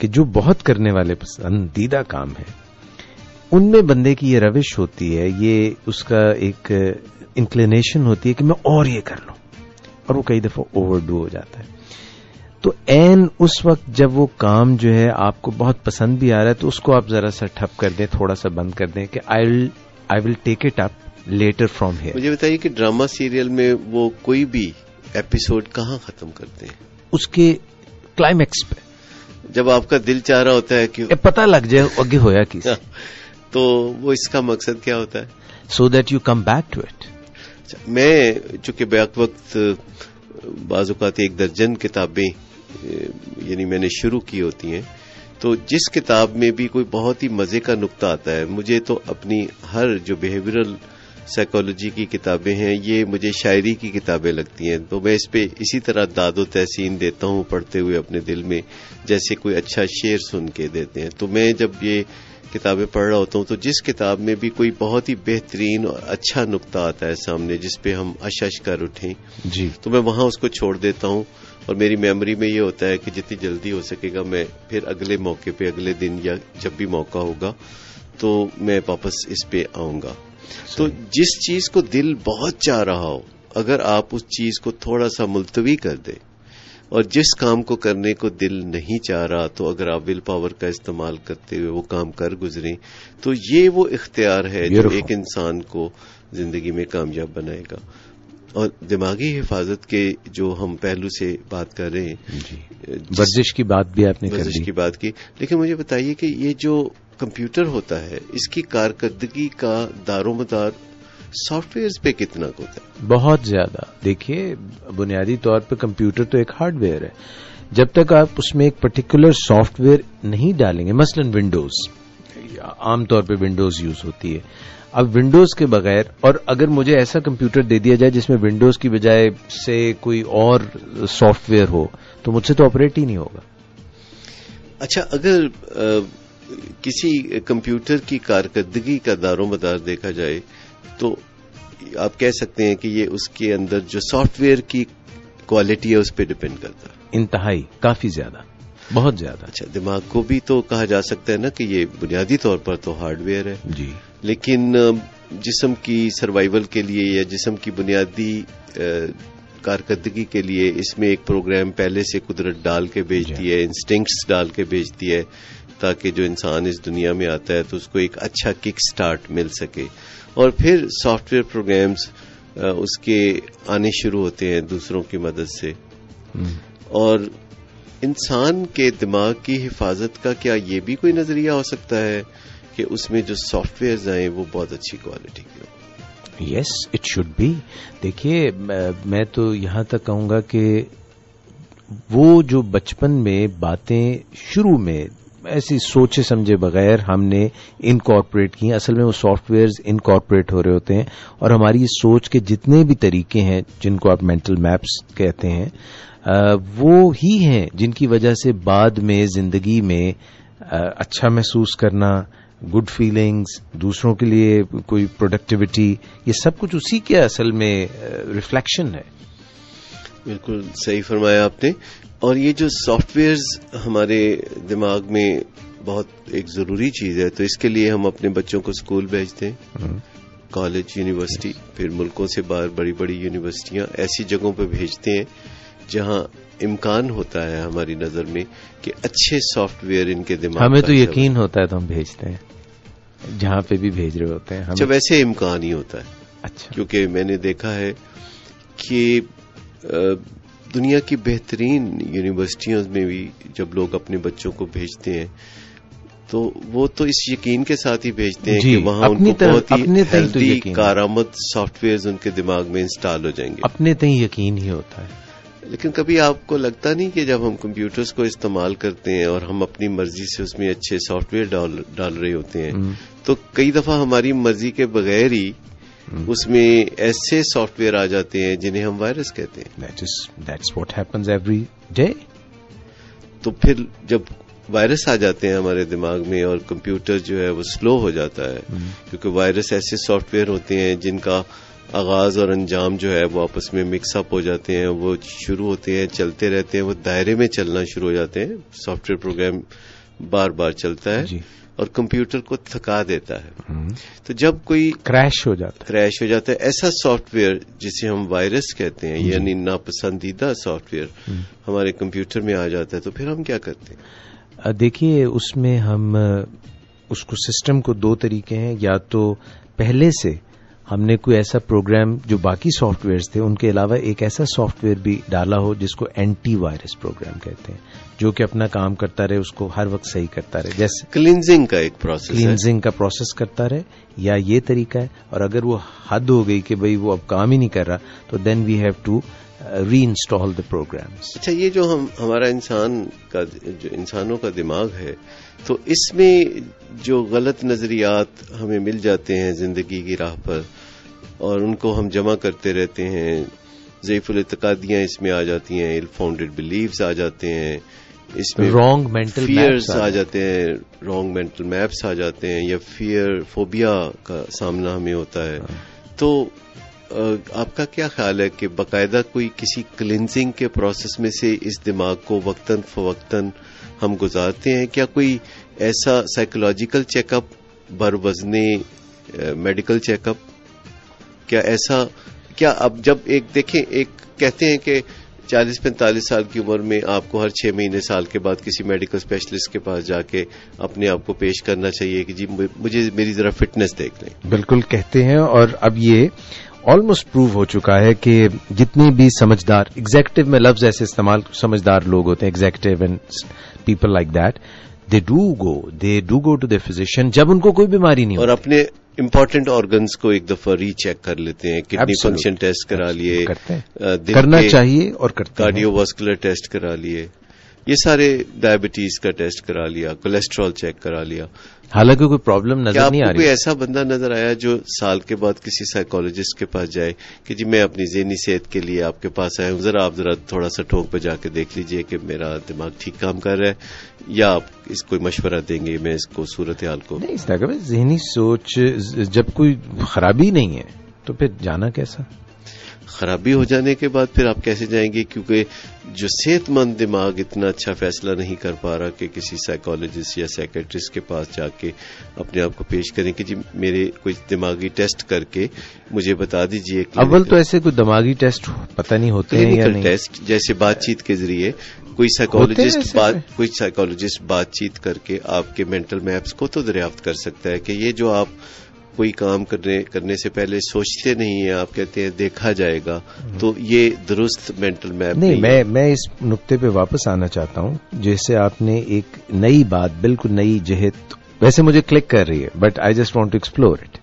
کہ جو بہت کرنے والے پسندیدہ کام ہے ان میں بندے کی یہ روش ہوتی ہے, یہ اس کا ایک انکلینیشن ہوتی ہے کہ میں اور یہ کر لوں, اور وہ کئی دفعہ اوور ڈو ہو جاتا ہے. تو این اس وقت جب وہ کام جو ہے آپ کو بہت پسند بھی آ رہا ہے تو اس کو آپ ذرا سا ٹھپ کر دیں, تھوڑا سا بند کر دیں کہ I will take it up later from here. مجھے بتائیے کہ ڈرامہ سیریل میں وہ کوئی بھی ایپیسوڈ کہاں ختم کرتے ہیں؟ اس کے کلائمیکس پہ, جب آپ کا دل چاہ رہا ہوتا ہے کہ پتہ لگ جائے اگے ہویا کی, تو وہ اس کا مقصد کیا ہوتا ہے؟ So that you come back to it. میں چونکہ بیک وقت بعض اوقات 1 درجن کتابیں یعنی میں نے شروع کی ہوتی ہیں, تو جس کتاب میں بھی کوئی بہت ہی مزے کا نقطہ آتا ہے, مجھے تو اپنی ہر جو بیہیویئرل سائیکالوجی کی کتابیں ہیں یہ مجھے شاعری کی کتابیں لگتی ہیں, تو میں اس پہ اسی طرح داد و تحسین دیتا ہوں پڑھتے ہوئے اپنے دل میں, جیسے کوئی اچھا شعر سن کے دیتے ہیں. تو میں جب یہ کتابیں پڑھ رہا ہوتا ہوں تو جس کتاب میں بھی کوئی بہت ہی بہترین اور اچھا نقطہ آتا ہے سامنے جس پہ ہم اشش کر اٹھیں جی, تو میں وہاں اس کو چھوڑ دیتا ہوں, اور میری میموری میں یہ ہوتا ہے کہ جتنی جلدی ہو سکے گا میں پھر اگلے موقع پہ, اگلے دن یا جب بھی موقع ہوگا تو میں واپس اس پہ آؤں گا. تو جس چیز کو دل بہت چاہ رہا ہو, اگر آپ اس چیز کو تھوڑا سا ملتوی کر دیں, اور جس کام کو کرنے کو دل نہیں چاہ رہا تو اگر آپ ول پاور کا استعمال کرتے ہوئے وہ کام کر گزریں, تو یہ وہ اختیار ہے جو ایک انسان کو زندگی میں کامیاب بنائے گا. اور دماغی حفاظت کے جو ہم پہلو سے بات کر رہے ہیں, جی, ورزش کی بات بھی آپ نے ورزش کی بات کی, لیکن مجھے بتائیے کہ یہ جو کمپیوٹر ہوتا ہے اس کی کارکردگی کا دار و مدار سافٹ ویئر پہ کتنا ہوتا ہے؟ بہت زیادہ. دیکھیے بنیادی طور پہ کمپیوٹر تو ایک ہارڈ ویئر ہے, جب تک آپ اس میں ایک پرٹیکولر سافٹ ویئر نہیں ڈالیں گے, مثلا ونڈوز, عام طور پہ ونڈوز یوز ہوتی ہے, اب ونڈوز کے بغیر, اور اگر مجھے ایسا کمپیوٹر دے دیا جائے جس میں ونڈوز کی بجائے سے کوئی اور سافٹ ویئر ہو تو مجھ سے تو آپریٹ ہی نہیں ہوگا. اچھا, اگر کسی کمپیوٹر کی کارکردگی کا دار و مدار دیکھا جائے تو آپ کہہ سکتے ہیں کہ یہ اس کے اندر جو سافٹ ویئر کی کوالٹی ہے اس پہ ڈپینڈ کرتا ہے. انتہائی, کافی زیادہ, بہت زیادہ. اچھا, دماغ کو بھی تو کہا جا سکتا ہے نا کہ یہ بنیادی طور پر تو ہارڈ ویئر ہے جی, لیکن جسم کی سروائیول کے لیے یا جسم کی بنیادی کارکردگی کے لیے اس میں ایک پروگرام پہلے سے قدرت ڈال کے بھیجتی ہے, انسٹنکٹس ڈال کے بھیجتی ہے, تاکہ جو انسان اس دنیا میں آتا ہے تو اس کو ایک اچھا کک سٹارٹ مل سکے, اور پھر سافٹ ویئر پروگرامز اس کے آنے شروع ہوتے ہیں دوسروں کی مدد سے. اور انسان کے دماغ کی حفاظت کا کیا یہ بھی کوئی نظریہ ہو سکتا ہے کہ اس میں جو سافٹ ویئرز آئیں وہ بہت اچھی کوالٹی کی ہو؟ یس, اٹ شوڈ بی. دیکھیے میں تو یہاں تک کہوں گا کہ وہ جو بچپن میں باتیں شروع میں ایسی سوچے سمجھے بغیر ہم نے انکارپوریٹ کی, اصل میں وہ سافٹ ویئرز انکارپوریٹ ہو رہے ہوتے ہیں, اور ہماری سوچ کے جتنے بھی طریقے ہیں جن کو آپ مینٹل میپس کہتے ہیں وہ ہی ہیں جن کی وجہ سے بعد میں زندگی میں اچھا محسوس کرنا, گڈ فیلنگز, دوسروں کے لیے کوئی پروڈکٹیوٹی, یہ سب کچھ اسی کے اصل میں ریفلیکشن ہے. بالکل صحیح فرمایا آپ نے. اور یہ جو سافٹ ویئرز ہمارے دماغ میں بہت ایک ضروری چیز ہے, تو اس کے لیے ہم اپنے بچوں کو اسکول بھیجتے ہیں, کالج, یونیورسٹی, پھر ملکوں سے باہر بڑی بڑی یونیورسٹیاں, ایسی جگہوں پہ بھیجتے ہیں جہاں امکان ہوتا ہے ہماری نظر میں کہ اچھے سافٹ ویئر ان کے دماغ. ہمیں تو یقین ہوتا ہے تو ہم بھیجتے ہیں جہاں پہ بھی بھیج رہے ہوتے ہیں. اچھا, ویسے امکان ہی ہوتا ہے. اچھا, کیونکہ میں نے دیکھا ہے کہ دنیا کی بہترین یونیورسٹیوں میں بھی جب لوگ اپنے بچوں کو بھیجتے ہیں تو وہ تو اس یقین کے ساتھ ہی بھیجتے ہیں کہ وہاں ان کو بہت ہی ہیلدی کارآمد سافٹ ویئرز ان کے دماغ میں انسٹال ہو جائیں گے. اپنے تئیں یقین ہی ہوتا ہے. لیکن کبھی آپ کو لگتا نہیں کہ جب ہم کمپیوٹرز کو استعمال کرتے ہیں اور ہم اپنی مرضی سے اس میں اچھے سافٹ ویئر ڈال رہے ہوتے ہیں تو کئی دفعہ ہماری مرضی کے بغیر ہی اس میں ایسے سافٹ ویئر آ جاتے ہیں جنہیں ہم وائرس کہتے ہیں. That's what happens every day. تو پھر جب وائرس آ جاتے ہیں ہمارے دماغ میں اور کمپیوٹر جو ہے وہ سلو ہو جاتا ہے, کیونکہ وائرس ایسے سافٹ ویئر ہوتے ہیں جن کا آغاز اور انجام جو ہے وہ آپس میں مکس اپ ہو جاتے ہیں, وہ شروع ہوتے ہیں, چلتے رہتے ہیں, وہ دائرے میں چلنا شروع ہو جاتے ہیں. سافٹ ویئر پروگرام بار بار چلتا ہے اور کمپیوٹر کو تھکا دیتا ہے. تو جب کوئی کریش ہو جاتا ہے, ایسا سافٹ ویئر جسے ہم وائرس کہتے ہیں, یعنی ناپسندیدہ سافٹ ویئر ہمارے کمپیوٹر میں آ جاتا ہے, تو پھر ہم کیا کرتے ہیں؟ دیکھیے اس میں ہم اس کو سسٹم کو دو طریقے ہیں. یا تو پہلے سے ہم نے کوئی ایسا پروگرام جو باقی سافٹ ویئرز تھے ان کے علاوہ ایک ایسا سافٹ ویئر بھی ڈالا ہو جس کو اینٹی وائرس پروگرام کہتے ہیں, جو کہ اپنا کام کرتا رہے, اس کو ہر وقت صحیح کرتا رہے, جیسے کلینزنگ کا ایک پروسیس, کلینزنگ کا پروسیس کرتا رہے, یا یہ طریقہ ہے. اور اگر وہ حد ہو گئی کہ بھئی وہ اب کام ہی نہیں کر رہا, تو then we have to reinstall the programs. اچھا, یہ جو ہمارا انسانوں کا دماغ ہے, تو اس میں جو غلط نظریات ہمیں مل جاتے ہیں زندگی کی راہ پر, اور ان کو ہم جمع کرتے رہتے ہیں, ضعیف الاعتقادیاں اس میں آ جاتی ہیں, ایل فاؤنڈیڈ بلیفز آ جاتے ہیں, اس میں رانگ مینٹل فیئرز آ جاتے ہیں, رانگ مینٹل میپس آ جاتے ہیں, یا فیئر فوبیا کا سامنا ہمیں ہوتا ہے. تو آپ کا کیا خیال ہے کہ باقاعدہ کوئی کسی کلینزنگ کے پروسیس میں سے اس دماغ کو وقتاً فوقتاً ہم گزارتے ہیں؟ کیا کوئی ایسا سائیکولوجیکل چیک اپ بروزنی میڈیکل چیک اپ, کیا ایسا, کیا اب جب ایک دیکھیں, ایک کہتے ہیں کہ 40-45 سال کی عمر میں آپ کو ہر 6 مہینے سال کے بعد کسی میڈیکل اسپیشلسٹ کے پاس جا کے اپنے آپ کو پیش کرنا چاہیے کہ جی مجھے میری ذرا فٹنس دیکھ لیں. بالکل کہتے ہیں, اور اب یہ آلموسٹ پروو ہو چکا ہے کہ جتنے بھی سمجھدار, ایگزیکٹو میں لفظ ایسے استعمال, سمجھدار لوگ ہوتے ہیں executive and people like that, they do go to the physician جب ان کو کوئی بیماری نہیں, اور اپنے امپورٹنٹ آرگنز کو ایک دفعہ ری چیک کر لیتے ہیں, کڈنی فنکشن ٹیسٹ کرا لیے, کرنا چاہیے اور کرتے ہیں, کارڈیو واسکولر ٹیسٹ کرا لیے, یہ سارے ڈائبٹیز کا ٹیسٹ کرا لیا, کولیسٹرول چیک کرا لیا. حالانکہ کوئی پرابلم نظر نہیں آ رہی. کوئی ایسا بندہ نظر آیا جو سال کے بعد کسی سائیکالوجسٹ کے پاس جائے کہ جی میں اپنی ذہنی صحت کے لیے آپ کے پاس آیا ہوں, آپ ذرا تھوڑا سا ٹھوک پہ جا کے دیکھ لیجئے کہ میرا دماغ ٹھیک کام کر رہا ہے, یا آپ اس کو مشورہ دیں گے میں اس کو صورتحال کو نہیں, اس طرح ذہنی سوچ جب کوئی خرابی نہیں ہے تو پھر جانا کیسا؟ خرابی ہو جانے کے بعد پھر آپ کیسے جائیں گے؟ کیونکہ جو صحت مند دماغ اتنا اچھا فیصلہ نہیں کر پا رہا کہ کسی سائیکالوجسٹ یا سائیکیٹرسٹ کے پاس جا کے اپنے آپ کو پیش کریں کہ جی میرے کوئی دماغی ٹیسٹ کر کے مجھے بتا دیجیے. اول تو ایسے کوئی دماغی ٹیسٹ پتہ نہیں ہوتے ہیں یا نہیں, ٹیسٹ جیسے بات چیت کے ذریعے کوئی سائیکالوجسٹ بات چیت کر کے آپ کے مینٹل میپس کو تو دریافت کر سکتا ہے کہ یہ جو آپ کوئی کام کرنے سے پہلے سوچتے نہیں ہیں, آپ کہتے ہیں دیکھا جائے گا, تو یہ درست مینٹل میپ نہیں. میں اس نقطے پہ واپس آنا چاہتا ہوں, جیسے آپ نے ایک نئی بات, بالکل نئی جہت ویسے مجھے کلک کر رہی ہے, but I just want to explore it.